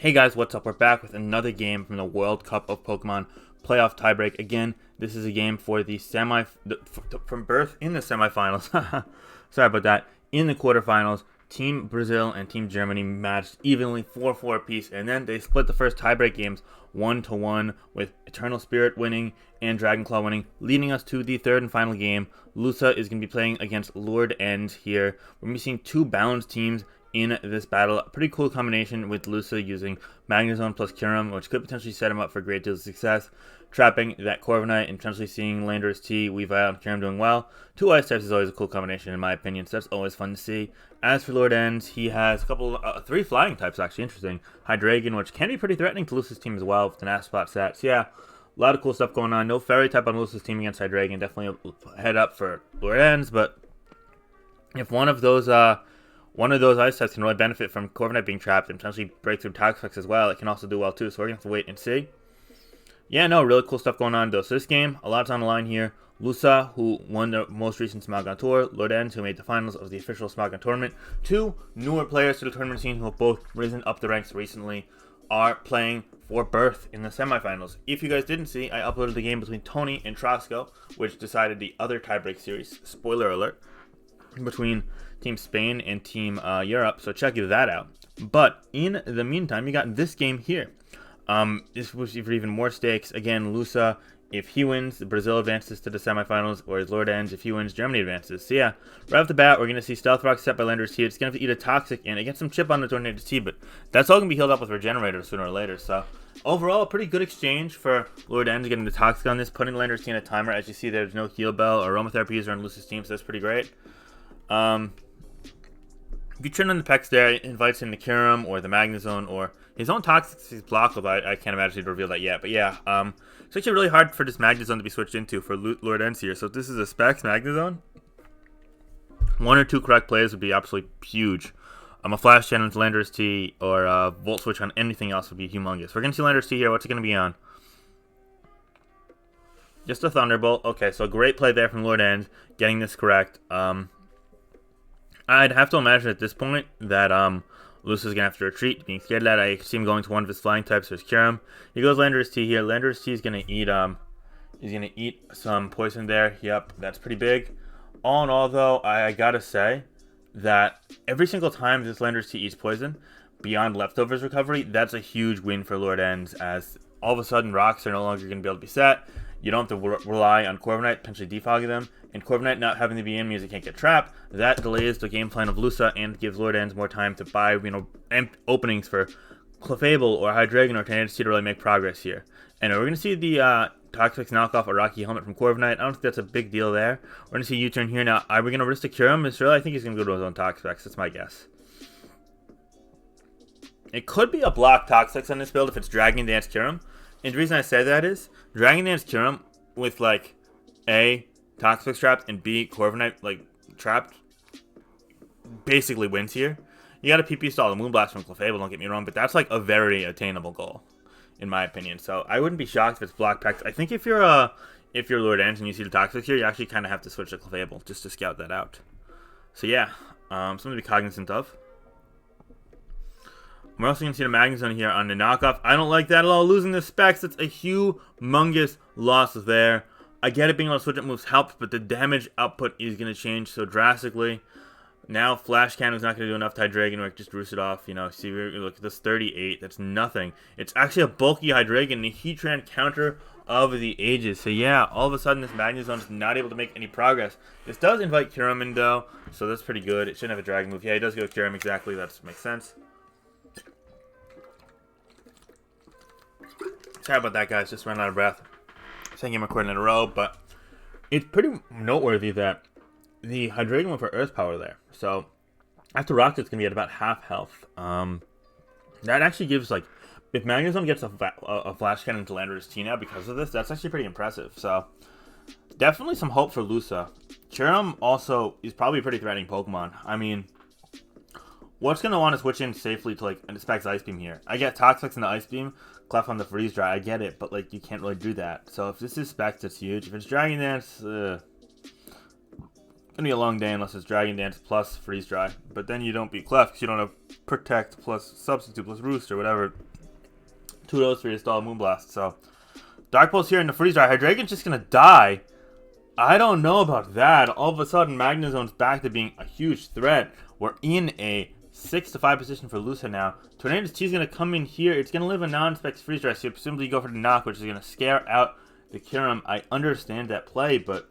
Hey guys, what's up? We're back with another game from the World Cup of Pokemon Playoff Tiebreak. Again, this is a game for the from birth in the semifinals. Sorry about that. In the quarterfinals, Team Brazil and Team Germany matched evenly 4-4 apiece, and then they split the first tiebreak games 1-1 with Eternal Spirit winning and Dragonclaw winning, leading us to the third and final game. Lusa is going to be playing against LordEnz here. We're going to be seeing two balanced teams in this battle. A pretty cool combination with Lusa using Magnezone plus Kyurem, which could potentially set him up for a great deal of success, trapping that Corviknight and potentially seeing Landorus-T, Weavile, and Kyurem doing well. Two ice types is always a cool combination in my opinion, so that's always fun to see. As for LordEnz, he has a couple, three flying types actually, interesting. Hydreigon, which can be pretty threatening to Lusa's team as well with an Asphalt set. So yeah, a lot of cool stuff going on. No Fairy type on Lusa's team against Hydreigon, definitely a head up for LordEnz, but if one of those ice types can really benefit from Corviknight being trapped and potentially break through Tax Effects as well, it can also do well too, so we're going to have to wait and see. Yeah, no, really cool stuff going on though. So this game, a lot's on the line here. Lusa, who won the most recent Smogon Tour, LordEnz, who made the finals of the official Smogon tournament. Two newer players to the tournament scene who have both risen up the ranks recently are playing for berth in the semifinals. If you guys didn't see, I uploaded the game between Tony and Trosco, which decided the other tiebreak series, spoiler alert, between Team Spain and Team Europe, so check that out. But in the meantime, you got this game here. This was for even more stakes. Again, Lusa, if he wins, Brazil advances to the semifinals, whereas LordEnz, if he wins, Germany advances. So yeah, right off the bat, we're going to see Stealth Rock set by Landorus-T. It's going to have to eat a Toxic and get some chip on the Tornadus-T, but that's all going to be healed up with Regenerator sooner or later. So overall, a pretty good exchange for LordEnz getting the Toxic on this, putting Landorus-T in a timer. As you see, there's no Heal Bell or Aromatherapy user on Lusa's team, so that's pretty great. If you turn on the Pex there, it invites in the Kyurem or the Magnezone or his own Toxic is blockable. I can't imagine he'd reveal that yet. But yeah, it's actually really hard for this Magnezone to be switched into for LordEnz here. So if this is a Specs Magnezone, one or two correct plays would be absolutely huge. A Flash Channel into Landorus-T or a Volt Switch on anything else would be humongous. We're going to see Landorus-T here. What's it going to be on? Just a Thunderbolt. Okay, so great play there from LordEnz, getting this correct. I'd have to imagine at this point that Lusa's going to have to retreat, being scared of that. I see him going to one of his flying types, there's Kyurem. He goes Landorus-T here. Landorus-T is going to eat some poison there. Yep, that's pretty big. All in all, though, I gotta say that every single time this Landorus-T eats poison, beyond Leftovers recovery, that's a huge win for LordEnz, as all of a sudden rocks are no longer going to be able to be set. You don't have to rely on Corviknight, potentially defogging them, and Corviknight not having to be in means it can't get trapped. That delays the game plan of Lusa and gives LordEnz more time to buy, openings for Clefable or Hydreigon or Tornadus-T to really make progress here. And we're going to see the Toxic knockoff a Rocky Helmet from Corviknight. I don't think that's a big deal there. We're going to see U-turn here. Now, are we going to risk the Kyurem? I think he's going to go to his own Toxic. That's my guess. It could be a block Toxic on this build if it's Dragon Dance Kyurem. And the reason I say that is Dragon Dance Kyurem with like A, Toxic trapped, and B, Corviknight trapped basically wins here. You got to PP stall the Moonblast from Clefable, don't get me wrong, but that's like a very attainable goal in my opinion. So I wouldn't be shocked if it's block Pex. I think if you're LordEnz and you see the Toxic here, you actually kind of have to switch to Clefable just to scout that out. So yeah, something to be cognizant of. We're also going to see the Magnezone here on the knockoff. I don't like that at all. Losing the Specs, it's a humongous loss there. I get it, being able to switch up moves helps, but the damage output is going to change so drastically. Now, Flash Cannon is not going to do enough to Hydreigon, or just roost it off. See, look at this 38. That's nothing. It's actually a bulky Hydreigon, and a Heatran counter of the ages. So yeah, all of a sudden, this Magnezone is not able to make any progress. This does invite Kyurem in, though, so that's pretty good. It shouldn't have a Dragon move. Yeah, he does go Kyurem, exactly. That makes sense. Sorry about that, guys. Just ran out of breath. Second game recording in a row, but it's pretty noteworthy that the Hydreigon went for Earth Power there. So after Rock, it's going to be at about half health. That actually gives, if Magnezone gets a Flash Cannon to Landorus-T now because of this, that's actually pretty impressive. So definitely some hope for Lusa. Kyurem also is probably a pretty threatening Pokemon. I mean, what's going to want to switch in safely to, an Specs Ice Beam here? I get Toxics in the Ice Beam, Clef on the Freeze Dry, I get it, but, you can't really do that. So if this is Specs, it's huge. If it's Dragon Dance, it's going to be a long day unless it's Dragon Dance plus Freeze Dry. But then you don't beat Clef because you don't have Protect plus Substitute plus Roost or whatever 2 of those 3 to stall Moonblast. So, Dark Pulse here in the freeze dry. Hydreigon's just going to die. I don't know about that. All of a sudden, Magnezone's back to being a huge threat. We're in a 6 to 5 position for Lusa now. Tornadus-T is going to come in here. It's going to live a non-specs freeze dry, so you presumably go for the knock, which is going to scare out the Kyurem. I understand that play, but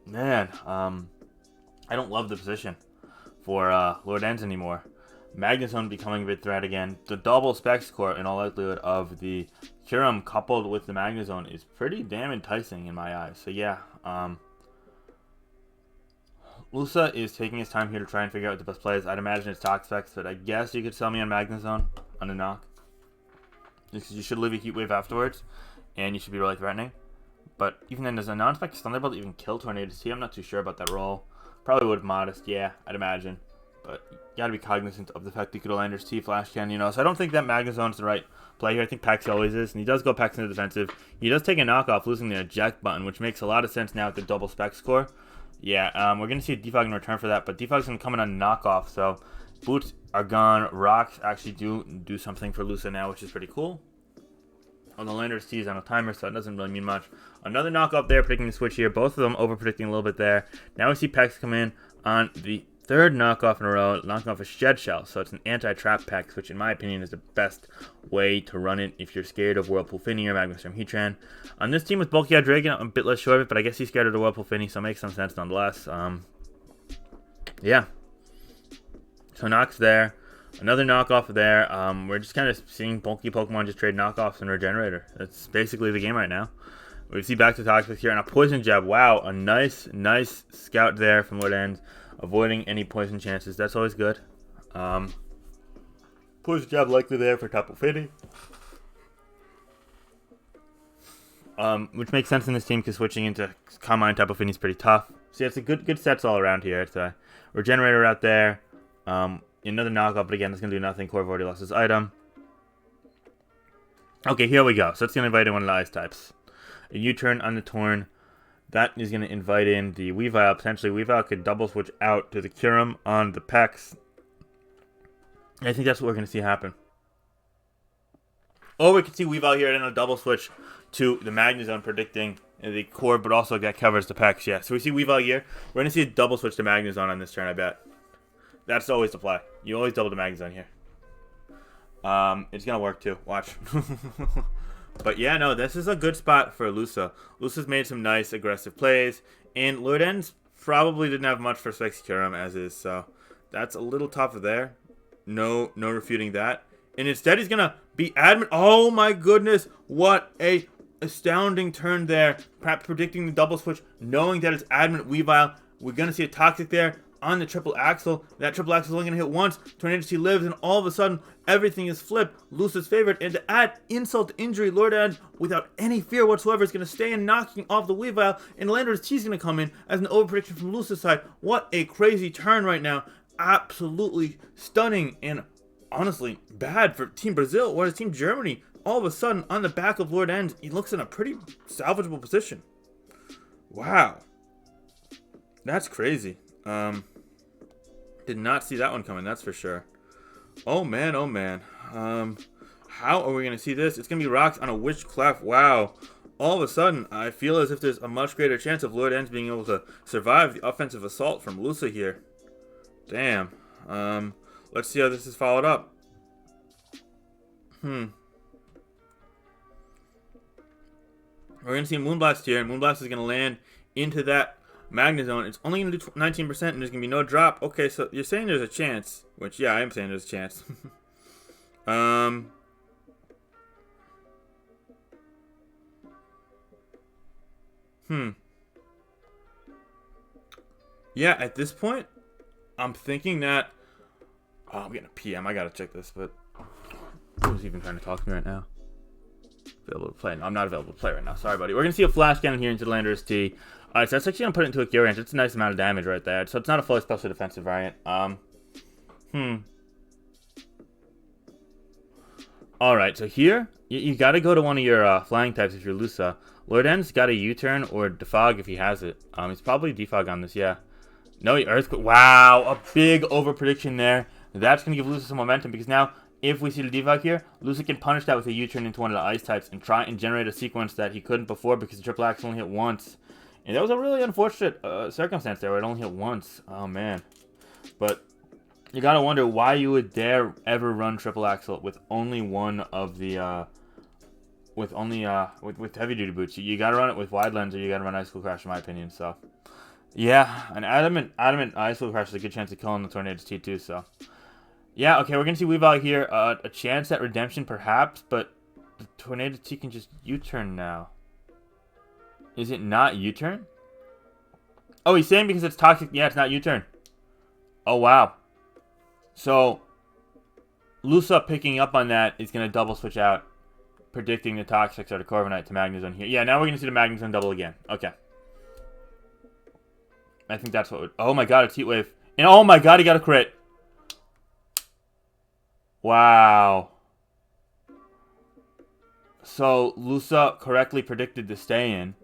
man, I don't love the position for LordEnz anymore. Magnezone becoming a big threat again. The double specs core, in all likelihood, of the Kyurem coupled with the Magnezone is pretty damn enticing in my eyes. So yeah, Lusa is taking his time here to try and figure out what the best play is. I'd imagine it's Tox Specs, but I guess you could sell me on Magnezone on a knock. Because you should live a Heat Wave afterwards, and you should be really threatening. But even then, does a non-spec Thunderbolt even kill Tornadus-T? I'm not too sure about that roll. Probably would Modest, yeah, I'd imagine. But you gotta be cognizant of the fact that you could Landers-T Flash Cannon, you know. So I don't think that Magnezone is the right play here. I think Paxi always is, and he does go Paxi into defensive. He does take a knockoff, losing the eject button, which makes a lot of sense now with the double spec score. Yeah, we're gonna see a defog in return for that, but defog's gonna come in on knockoff, so boots are gone. Rocks actually do something for Lusa now, which is pretty cool. On the Landers-T is on a timer, so it doesn't really mean much. Another knockoff there, predicting the switch here. Both of them over predicting a little bit there. Now we see Pex come in on the third knockoff in a row, knocking off a Shed Shell. So it's an anti-trap Pex, which in my opinion is the best way to run it if you're scared of Whirlpool Finny or Magnustorm Heatran. On this team with Bulky Hydreigon, I'm a bit less sure of it, but I guess he's scared of the Whirlpool Finny, so it makes some sense nonetheless. Yeah. So Nox there. Another knockoff there. We're just kind of seeing bulky Pokemon just trade knockoffs and Regenerator. That's basically the game right now. We see back to Toxic here and a Poison Jab. Wow, a nice scout there from LordEnz, avoiding any poison chances. That's always good. Poison Jab likely there for Tapu Fini. Which makes sense in this team because switching into Combine Tapu Fini is pretty tough. So yeah, it's a good sets all around here. It's a Regenerator out there. Another knockoff, but again, it's going to do nothing. Corv already lost his item. Okay, here we go. So it's going to invite in one of the ice types. A U-turn on the Torn. That is going to invite in the Weavile. Potentially, Weavile could double switch out to the Kyurem on the Pex. I think that's what we're going to see happen. Or we could see Weavile here and a double switch to the Magnezone, predicting the Corv, but also that covers the Pex. Yeah, so we see Weavile here. We're going to see a double switch to Magnezone on this turn, I bet. That's always the play. You always double the Magnezone here. It's going to work too. Watch. But yeah, no, this is a good spot for Lusa. Lusa's made some nice aggressive plays. And LordEnz probably didn't have much for Spexy Kyurem as is. So that's a little tougher there. No refuting that. And instead he's going to be adamant. Oh my goodness. What a astounding turn there. Perhaps predicting the double switch. Knowing that it's adamant Weavile. We're going to see a Toxic there on the triple axle. That triple axle is only going to hit once. Tornadus-T lives, and all of a sudden, everything is flipped. Lusa's favorite, and to add insult to injury, LordEnz, without any fear whatsoever, is going to stay in knocking off the Weavile, and Landers-T is going to come in as an overprediction from Lusa's side. What a crazy turn right now. Absolutely stunning, and honestly, bad for Team Brazil, whereas Team Germany, all of a sudden, on the back of LordEnz, he looks in a pretty salvageable position. Wow. That's crazy. Did not see that one coming, that's for sure. Oh man, oh man. How are we going to see this? It's going to be Rocks on a Witchclef. Wow. All of a sudden, I feel as if there's a much greater chance of LordEnz being able to survive the offensive assault from Lusa here. Damn. Let's see how this is followed up. We're going to see Moonblast here, and Moonblast is going to land into that Magnezone. It's only going to do 19%, and there's going to be no drop. Okay, so you're saying there's a chance, which, yeah, I am saying there's a chance. Yeah, at this point, I'm thinking that... Oh, I'm getting a PM. I got to check this, but... Who's even trying to talk to me right now? Available to play. No, I'm not available to play right now. Sorry, buddy. We're going to see a Flash Cannon here into the Landers-T. Alright, so that's actually going to put it into a Gear Range. It's a nice amount of damage right there. So it's not a fully special defensive variant. Alright, so here, you got to go to one of your flying types if you're Lusa. LordEnz got a U-turn or Defog if he has it. He's probably Defog on this, yeah. No, Earthquake. Wow, a big over prediction there. That's going to give Lusa some momentum because now if we see the defog here, Lusa can punish that with a U-turn into one of the ice types and try and generate a sequence that he couldn't before because the triple axe only hit once. And that was a really unfortunate circumstance there where it only hit once. Oh, man. But you gotta wonder why you would dare ever run triple axle with only one of the with heavy duty boots. You gotta run it with wide lens, or you gotta run Icicle Crash, in my opinion. So yeah, an adamant Icicle Crash is a good chance of killing the Tornadus-T too. So yeah, okay, we're gonna see Weavile here. A chance at redemption perhaps, but the Tornadus-T can just U-turn now. Is it not U-turn? Oh, he's saying because it's toxic. Yeah, it's not U-turn. Oh wow. So Lusa picking up on that is gonna double switch out, predicting the Toxics or the Corviknight to Magnezone here. Yeah, now we're going to see the Magnezone double again. Okay. I think that's what would... Oh my god, it's Heat Wave. And oh my god, he got a crit. Wow. So, Lusa correctly predicted the stay-in.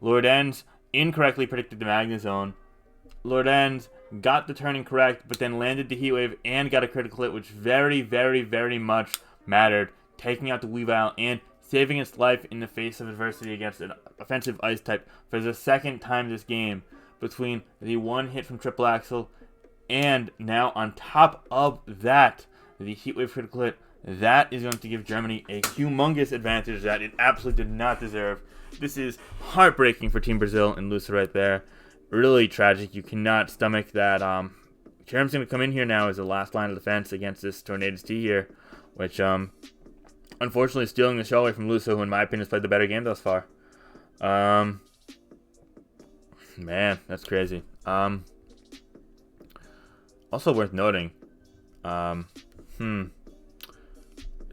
LordEnz incorrectly predicted the Magnezone. LordEnz got the turn incorrect, but then landed the Heat Wave and got a critical hit, which very, very, very much mattered. Taking out the Weavile and saving its life in the face of adversity against an offensive ice type for the second time this game, between the one hit from triple axle and now on top of that the Heatwave critical hit. That is going to give Germany a humongous advantage that it absolutely did not deserve. This is heartbreaking for Team Brazil and Lusa right there. Really tragic. You cannot stomach that. Kerem's going to come in here now as the last line of defense against this Tornadus-T here, which unfortunately stealing the show away from Lusa, who in my opinion has played the better game thus far. Man, that's crazy. Also worth noting.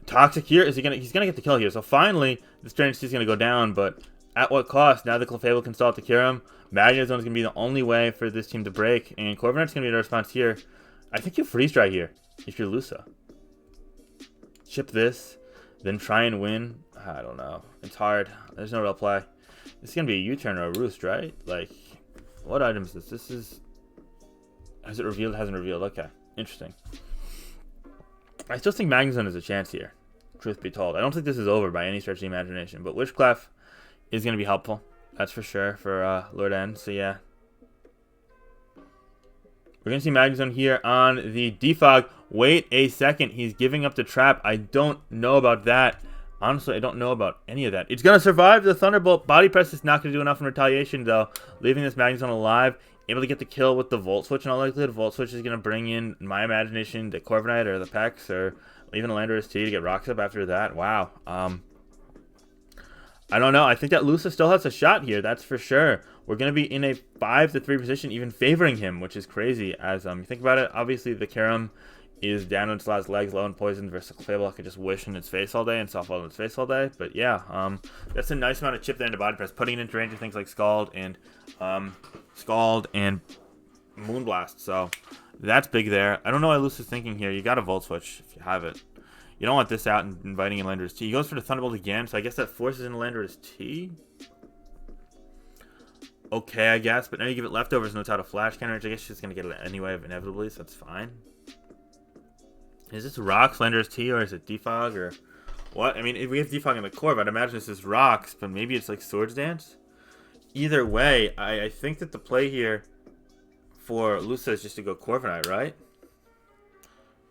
Toxic here, he's gonna get the kill here. So finally, this Tornadus-T is gonna go down, but at what cost? Now the Clefable can stall to cure him. Magnezone is gonna be the only way for this team to break, and Corviknight's gonna be the response here. I think you freeze dry here if you're Lusa. Chip this, then try and win. I don't know. It's hard. There's no real play. It's gonna be a U-turn or a roost, right? Like, what item is this? This is... Has it revealed? It hasn't revealed. Okay. Interesting. I still think Magnezone has a chance here, truth be told. I don't think this is over by any stretch of the imagination, but Witchclef is going to be helpful. That's for sure for LordEnz. So, yeah. We're going to see Magnezone here on the defog. Wait a second. He's giving up the trap. I don't know about that. Honestly, I don't know about any of that. It's going to survive the Thunderbolt. Body Press is not going to do enough in retaliation, though. Leaving this Magnezone alive. Able to get the kill with the Volt Switch in all likelihood. Volt Switch is going to bring in, my imagination, the Corviknight or the Pex or even a Landorus-T to get rocks up after that. Wow. I don't know. I think that Lusa still has a shot here. That's for sure. We're going to be in a 5-3 position, even favoring him, which is crazy. As you think about it, obviously the Kerem is down on its last legs, low and poisoned, versus Clefable. I could just wish in its face all day and softball in its face all day. But yeah, that's a nice amount of chip there into Body Press, putting it into range of things like Scald and Moonblast. So that's big there. I don't know what Lusa's thinking here. You got a Volt Switch if you have it. You don't want this out and inviting in Landorus-T. He goes for the Thunderbolt again, so I guess that forces in Landorus-T. Okay, I guess, but now you give it leftovers and it's out of flash counter, which I guess she's going to get it anyway, inevitably, so that's fine. Is this Rocks, Landorus-T, or is it Defog, or what? I mean, if we have Defog in the core, but I'd imagine this is Rocks, but maybe it's like Swords Dance? Either way, I think that the play here for Lusa is just to go Corviknight, right?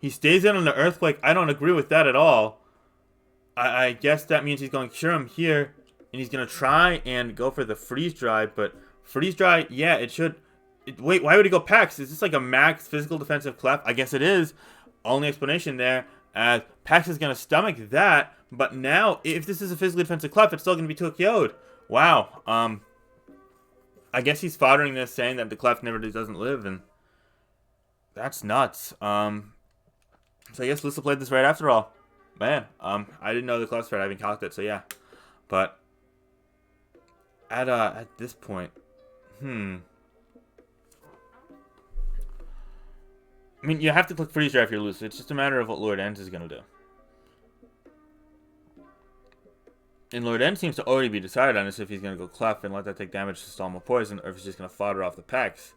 He stays in on the Earthquake. I don't agree with that at all. I guess that means he's going to cure him here, and he's going to try and go for the Freeze Dry, but Freeze Dry, yeah, it should... wait, why would he go Pex? Is this like a max physical defensive Clef? I guess it is. Only explanation there, as Pex is going to stomach that, but now, if this is a physically defensive Clef, it's still going to be Tokyo'd. Wow. I guess he's foddering this, saying that the Clef never doesn't live, and that's nuts. So I guess Lusa played this right after all. Man, I didn't know the Clef spread. I haven't calced it, so yeah. But at this point, I mean, you have to click Freeze Dry if you're Lusa. It's just a matter of what LordEnz is going to do. And LordEnz seems to already be decided on this, if he's going to go Clef and let that take damage to stall more poison, or if he's just going to fodder off the Pex.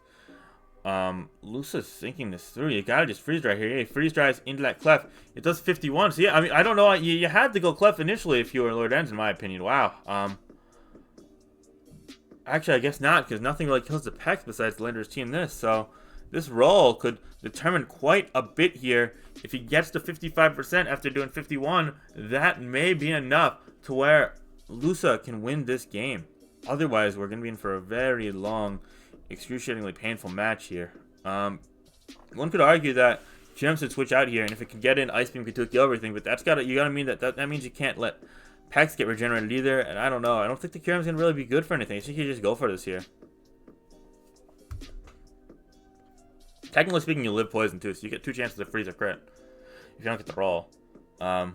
Lusa's thinking this through. You gotta just freeze dry here. Yeah, he freeze dries into that clef. It does 51. So yeah, I mean, I don't know. You had to go clef initially if you were LordEnz, in my opinion. Wow. Actually, I guess not, because nothing really kills the Pex besides the Lander's team this. So this roll could determine quite a bit here. If he gets to 55% after doing 51, that may be enough to where Lusa can win this game. Otherwise, we're going to be in for a very long, excruciatingly painful match here. One could argue that Gems should switch out here, and if it can get in, Ice Beam could kill everything, but you gotta mean that means you can't let Pex get regenerated either, and I don't know. I don't think the Kyurem's going to really be good for anything. I think you just go for this here. Technically speaking, you live poison too, so you get 2 chances to freeze or crit if you don't get the roll. I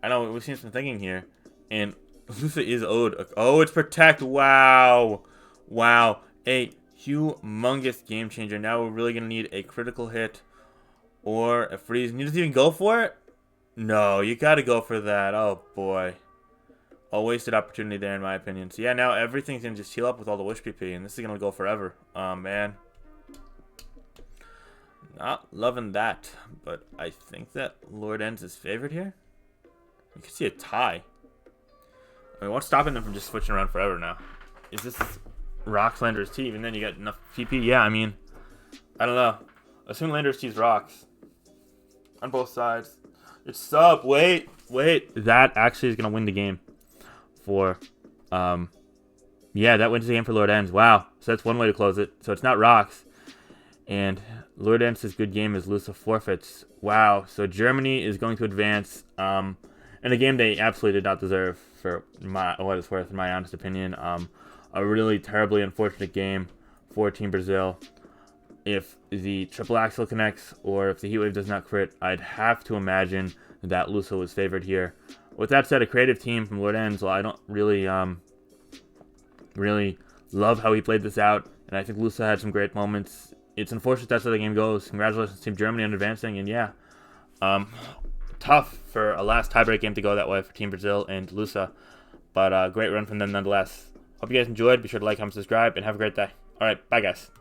know we've seen some thinking here, and Lusa is owed. Oh, it's protect. Wow. A humongous game changer. Now we're really gonna need a critical hit or a freeze. And you just even go for it? No, you gotta go for that. Oh boy. A wasted opportunity there, in my opinion. So yeah, now everything's gonna just heal up with all the wish PP, and this is gonna go forever. Oh man. Not loving that, but I think that LordEnz is favored here. You can see a tie. I mean, what's stopping them from just switching around forever now? Is this Rocks, Lander's team, and then you got enough PP? Yeah, I mean, I don't know. Assume Lander's team's Rocks on both sides. It's sub. Wait. That actually is gonna win the game for. Yeah, that wins the game for LordEnz. Wow. So that's one way to close it. So it's not Rocks. And LordEnz's good game is Lusa forfeits. Wow. So Germany is going to advance in a game they absolutely did not deserve, for what it's worth, in my honest opinion. A really terribly unfortunate game for Team Brazil. If the triple axle connects or if the Heatwave does not crit, I'd have to imagine that Lusa was favored here. With that said, a creative team from LordEnz, well, I don't really love how he played this out, and I think Lusa had some great moments. It's unfortunate that's how the game goes. Congratulations Team Germany on advancing, and yeah, tough for a last tiebreak game to go that way for Team Brazil and Lusa, but great run from them nonetheless. Hope you guys enjoyed. Be sure to like, comment, subscribe, and have a great day. Alright, bye guys.